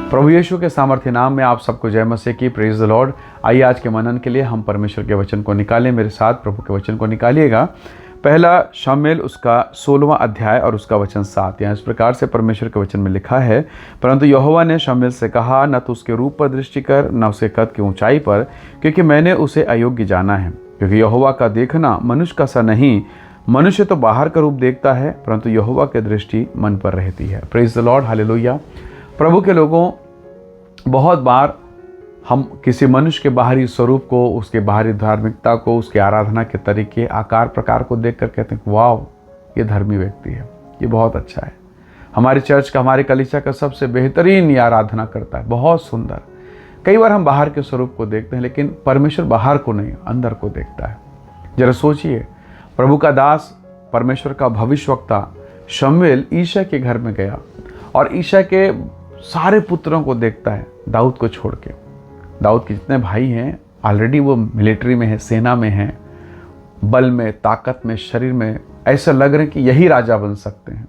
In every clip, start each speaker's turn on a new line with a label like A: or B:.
A: प्रभु यीशु के सामर्थ्य नाम में आप सबको जय मसीह की। Praise the Lord. आइए आज के मनन के लिए हम परमेश्वर के वचन को निकालें। मेरे साथ प्रभु के वचन को निकालिएगा। पहला शमूएल उसका 16वां अध्याय और उसका वचन 7। यहाँ इस प्रकार से परमेश्वर के वचन में लिखा है, परंतु यहोवा ने शमूएल से कहा, न तो उसके रूप पर दृष्टि कर, न उसके कद की ऊंचाई पर, क्योंकि मैंने उसे अयोग्य जाना है। क्योंकि यहोवा का देखना मनुष्य का सा नहीं, मनुष्य तो बाहर का रूप देखता है, परंतु यहोवा की दृष्टि मन पर रहती है। Praise the lord, hallelujah. प्रभु के लोगों, बहुत बार हम किसी मनुष्य के बाहरी स्वरूप को, उसके बाहरी धार्मिकता को, उसके आराधना के तरीके, आकार प्रकार को देखकर कहते हैं, वाह, ये धर्मी व्यक्ति है, ये बहुत अच्छा है, हमारी चर्च का, हमारे कलीसिया का सबसे बेहतरीन ये आराधना करता है, बहुत सुंदर। कई बार हम बाहर के स्वरूप को देखते हैं, लेकिन परमेश्वर बाहर को नहीं, अंदर को देखता है। जरा सोचिए, प्रभु का दास, परमेश्वर का भविष्यवक्ता शमूएल ईशा के घर में गया और ईशा के सारे पुत्रों को देखता है, दाऊद को छोड़ के। दाऊद के जितने भाई हैं ऑलरेडी वो मिलिट्री में है, सेना में हैं, बल में, ताकत में, शरीर में, ऐसा लग रहा है कि यही राजा बन सकते हैं।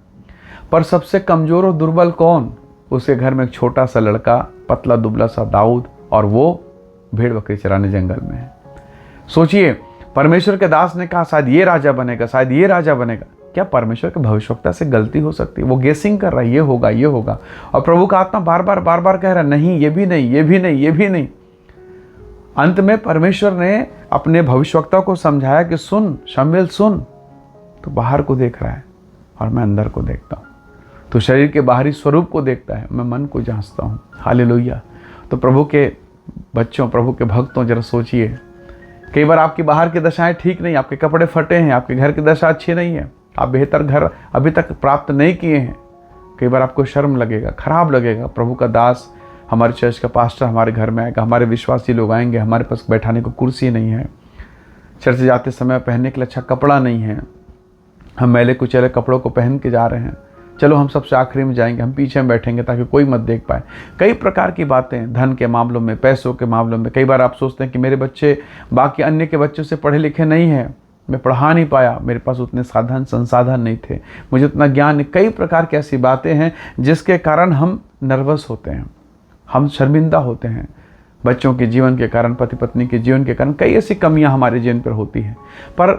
A: पर सबसे कमज़ोर और दुर्बल कौन? उसके घर में एक छोटा सा लड़का, पतला दुबला सा दाऊद, और वो भेड़ बकरी चराने जंगल में है। सोचिए, परमेश्वर के दास ने कहा शायद ये राजा बनेगा, शायद ये राजा बनेगा। क्या परमेश्वर के भविष्यवक्ता से गलती हो सकती है? वो गेसिंग कर रहा है, ये होगा, ये होगा, और प्रभु का आत्मा बार बार कह रहा है, नहीं, ये भी नहीं, ये भी नहीं, ये भी नहीं। अंत में परमेश्वर ने अपने भविष्यवक्ता को समझाया कि सुन शमूएल, सुन, तो बाहर को देख रहा है और मैं अंदर को देखता हूँ। तो शरीर के बाहरी स्वरूप को देखता है, मैं मन को जांचता हूँ। हालेलुया। तो प्रभु के बच्चों, प्रभु के भक्तों, जरा सोचिए, कई बार आपकी बाहर की दशाएं ठीक नहीं, आपके कपड़े फटे हैं, आपके घर की दशा अच्छी नहीं है, आप बेहतर घर अभी तक प्राप्त नहीं किए हैं। कई बार आपको शर्म लगेगा, खराब लगेगा। प्रभु का दास, हमारे चर्च का पास्टर हमारे घर में आएगा, हमारे विश्वासी लोग आएंगे, हमारे पास बैठाने को कुर्सी नहीं है, चर्च जाते समय पहनने के लिए अच्छा कपड़ा नहीं है, हम मैले कुचैले कपड़ों को पहन के जा रहे हैं, चलो हम सबसे आखिरी में जाएंगे, हम पीछे में बैठेंगे ताकि कोई मत देख पाए। कई प्रकार की बातें, धन के मामलों में, पैसों के मामलों में। कई बार आप सोचते हैं कि मेरे बच्चे बाकी अन्य के बच्चों से पढ़े लिखे नहीं हैं, मैं पढ़ा नहीं पाया, मेरे पास उतने साधन संसाधन नहीं थे, मुझे उतना ज्ञान नहीं। कई प्रकार की ऐसी बातें हैं जिसके कारण हम नर्वस होते हैं, हम शर्मिंदा होते हैं। बच्चों के जीवन के कारण, पति पत्नी के जीवन के कारण कई ऐसी कमियां हमारे जीवन पर होती हैं। पर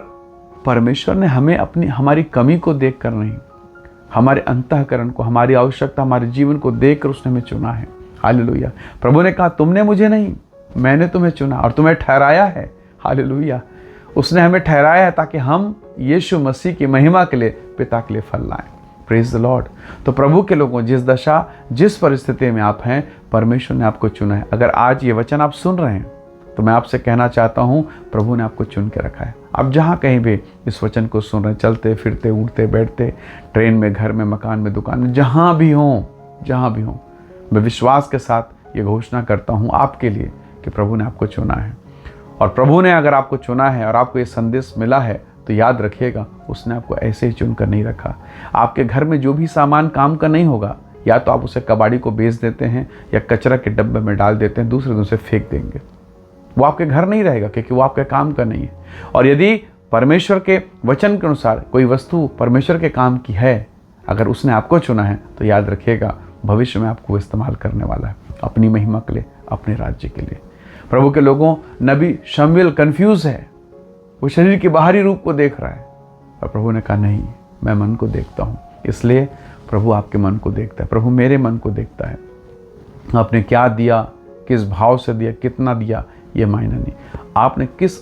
A: परमेश्वर ने हमें हमारी कमी को देख कर नहीं, हमारे अंतःकरण को, हमारी आवश्यकता, हमारे जीवन को देख कर उसने हमें चुना है। हालेलुया। प्रभु ने कहा, तुमने मुझे नहीं, मैंने तुम्हें चुना और तुम्हें ठहराया है। हालेलुया। उसने हमें ठहराया है ताकि हम यीशु मसीह की महिमा के लिए, पिता के लिए फल लाएं। Praise the Lord. तो प्रभु के लोगों, जिस दशा, जिस परिस्थिति में आप हैं, परमेश्वर ने आपको चुना है। अगर आज ये वचन आप सुन रहे हैं तो मैं आपसे कहना चाहता हूँ, प्रभु ने आपको चुन के रखा है। आप जहाँ कहीं भी इस वचन को सुन रहे हैं, चलते फिरते, उठते बैठते, ट्रेन में, घर में, मकान में, दुकान में, जहाँ भी हों, मैं विश्वास के साथ ये घोषणा करता हूँ आपके लिए कि प्रभु ने आपको चुना है। और प्रभु ने अगर आपको चुना है और आपको ये संदेश मिला है, तो याद रखिएगा, उसने आपको ऐसे ही चुनकर नहीं रखा। आपके घर में जो भी सामान काम का नहीं होगा, या तो आप उसे कबाड़ी को बेच देते हैं या कचरा के डब्बे में डाल देते हैं, दूसरे दिन उसे फेंक देंगे। वो आपके घर नहीं रहेगा, क्योंकि वो आपके काम का नहीं है। और यदि परमेश्वर के वचन के अनुसार कोई वस्तु परमेश्वर के काम की है, अगर उसने आपको चुना है, तो याद रखिएगा, भविष्य में आपको इस्तेमाल करने वाला है, अपनी महिमा के लिए, अपने राज्य के लिए। प्रभु के लोगों, नबी शमूएल कंफ्यूज है, वो शरीर के बाहरी रूप को देख रहा है, और प्रभु ने कहा, नहीं, मैं मन को देखता हूँ। इसलिए प्रभु आपके मन को देखता है, प्रभु मेरे मन को देखता है। आपने क्या दिया, किस भाव से दिया, कितना दिया, ये मायने नहीं, आपने किस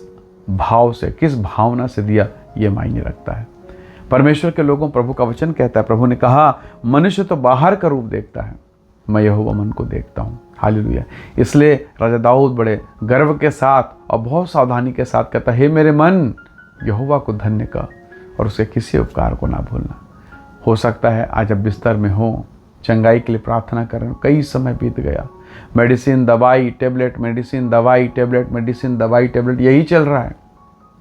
A: भाव से, किस भावना से दिया, ये मायने रखता है। परमेश्वर के लोगों, प्रभु का वचन कहता है, प्रभु ने कहा, मनुष्य तो बाहर का रूप देखता है, मैं यहोवा मन को देखता हूँ। हालेलुया। इसलिए राजा दाऊद बड़े गर्व के साथ और बहुत सावधानी के साथ कहता है, हे मेरे मन, यहोवा को धन्य कर और उसके किसी उपकार को ना भूलना। हो सकता है आज आप बिस्तर में हो, चंगाई के लिए प्रार्थना कर रहे हो, कई समय बीत गया, मेडिसिन, दवाई, टेबलेट, मेडिसिन, दवाई, टेबलेट, मेडिसिन, दवाई, टेबलेट, यही चल रहा है,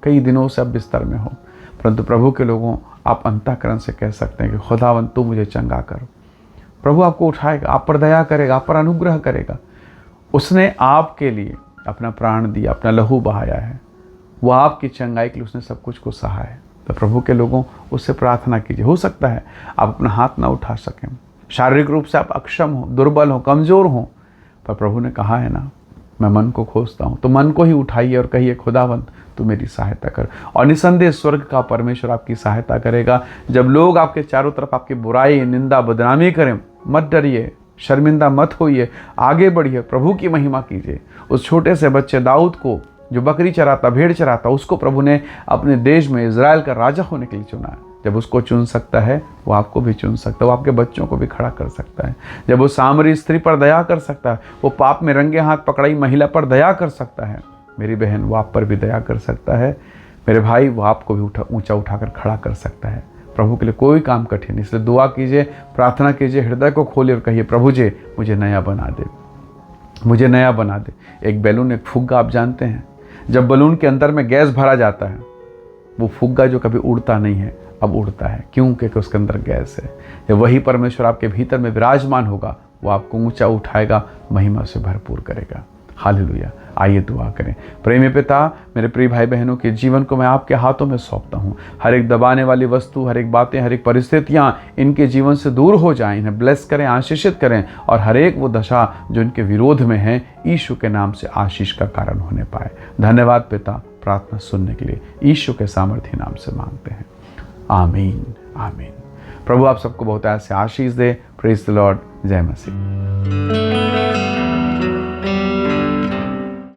A: कई दिनों से आप बिस्तर में हो। परंतु प्रभु के लोगों, आप अंतःकरण से कह सकते हैं कि खुदावन तू मुझे चंगा कर। प्रभु आपको उठाएगा, आप पर दया करेगा, आप पर अनुग्रह करेगा। उसने आपके लिए अपना प्राण दिया, अपना लहू बहाया है, वो आपकी चंगाई के लिए उसने सब कुछ को सहा है। तो प्रभु के लोगों, उससे प्रार्थना कीजिए। हो सकता है आप अपना हाथ ना उठा सकें, शारीरिक रूप से आप अक्षम हो, दुर्बल हो, कमज़ोर हो, पर प्रभु ने कहा है ना, मैं मन को खोजता हूँ। तो मन को ही उठाइए और कहिए, खुदावंत तू मेरी सहायता कर। और निसंदेह स्वर्ग का परमेश्वर आपकी सहायता करेगा। जब लोग आपके चारों तरफ आपकी बुराई, निंदा, बदनामी करें, मत डरिए, शर्मिंदा मत होइए, आगे बढ़िए, प्रभु की महिमा कीजिए। उस छोटे से बच्चे दाऊद को, जो बकरी चराता, भेड़ चराता, उसको प्रभु ने अपने देश में इज़राइल का राजा होने के लिए चुना है। जब उसको चुन सकता है, वो आपको भी चुन सकता है, वो आपके बच्चों को भी खड़ा कर सकता है। जब वो सामरी स्त्री पर दया कर सकता है, वो पाप में रंगे हाथ पकड़ाई महिला पर दया कर सकता है, मेरी बहन वो आप पर भी दया कर सकता है। मेरे भाई वो आपको भी ऊंचा उठाकर खड़ा कर सकता है। प्रभु के लिए कोई काम कठिन नहीं, इसलिए दुआ कीजिए, प्रार्थना कीजिए, हृदय को खोलिए और कहिए, प्रभु जी मुझे नया बना दे, मुझे नया बना दे। एक बैलून, एक फुग्गा आप जानते हैं, जब बलून के अंदर में गैस भरा जाता है, वो फुग्गा जो कभी उड़ता नहीं है अब उड़ता है। क्यों? क्योंकि उसके अंदर गैस है। जब वही परमेश्वर आपके भीतर में विराजमान होगा, वो आपको ऊंचा उठाएगा, महिमा से भरपूर करेगा। हालेलुया। आइए दुआ करें। प्रेमी पिता, मेरे प्रिय भाई बहनों के जीवन को मैं आपके हाथों में सौंपता हूँ। हर एक दबाने वाली वस्तु, हर एक बातें, हर एक परिस्थितियाँ इनके जीवन से दूर हो जाएं, इन्हें ब्लेस करें, आशीषित करें, और हर एक वो दशा जो इनके विरोध में है, यीशु के नाम से आशीष का कारण होने पाए। धन्यवाद पिता, प्रार्थना सुनने के लिए यीशु के सामर्थ्य नाम से मांगते हैं, आमीन, आमीन। प्रभु आप सबको बहुत ऐसे आशीष दे। Praise the lord. जय मसीह।